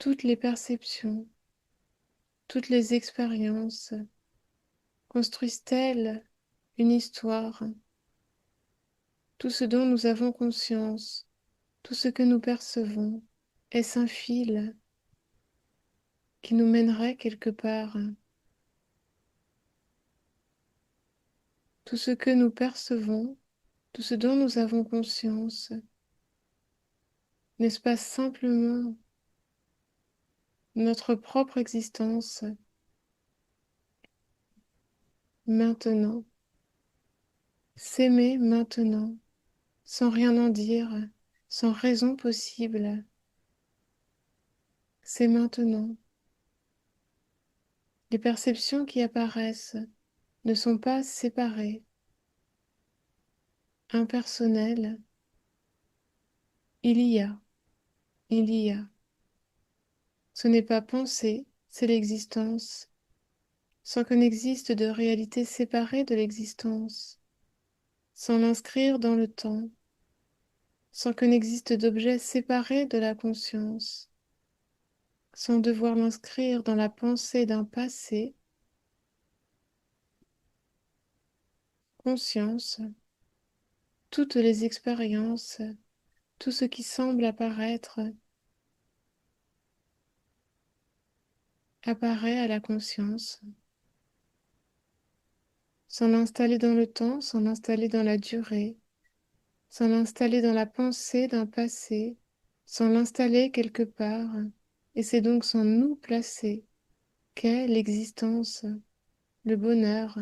toutes les perceptions, toutes les expériences construisent-elles une histoire? Tout ce dont nous avons conscience, tout ce que nous percevons, est-ce un fil qui nous mènerait quelque part? Tout ce que nous percevons, tout ce dont nous avons conscience, n'est-ce pas simplement notre propre existence maintenant? S'aimer maintenant, sans rien en dire, sans raison possible, c'est maintenant. Les perceptions qui apparaissent ne sont pas séparées, impersonnelles. Il y a, il y a. Ce n'est pas penser, c'est l'existence, sans que n'existe de réalité séparée de l'existence, sans l'inscrire dans le temps, sans que n'existe d'objet séparé de la conscience, sans devoir l'inscrire dans la pensée d'un passé. Conscience, toutes les expériences, tout ce qui semble apparaître, apparaît à la conscience, sans l'installer dans le temps, sans l'installer dans la durée, sans l'installer dans la pensée d'un passé, sans l'installer quelque part, et c'est donc sans nous placer qu'est l'existence, le bonheur,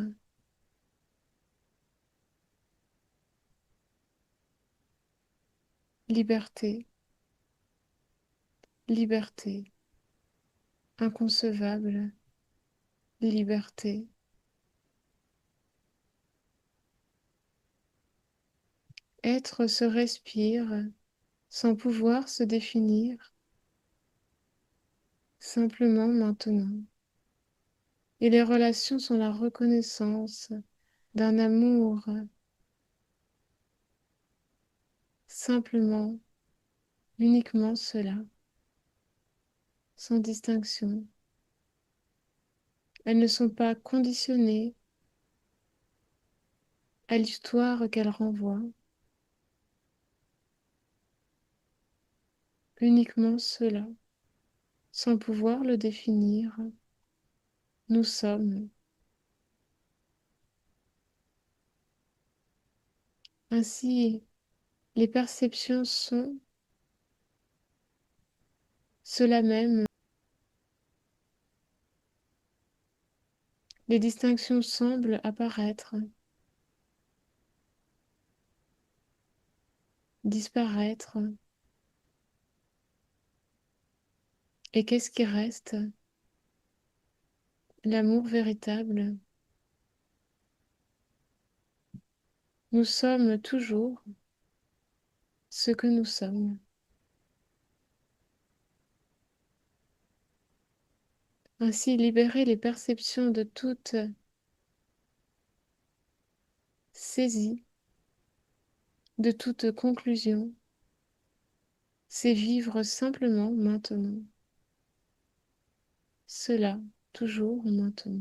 liberté, liberté, inconcevable, liberté. Être se respire sans pouvoir se définir, simplement maintenant. Et les relations sont la reconnaissance d'un amour, simplement, uniquement cela, sans distinction. Elles ne sont pas conditionnées à l'histoire qu'elles renvoient, uniquement cela, sans pouvoir le définir. Nous sommes. Ainsi, les perceptions sont cela même. Les distinctions semblent apparaître, disparaître. Et qu'est-ce qui reste? L'amour véritable. Nous sommes toujours ce que nous sommes. Ainsi, libérer les perceptions de toute saisie, de toute conclusion, c'est vivre simplement maintenant. Cela, toujours maintenant.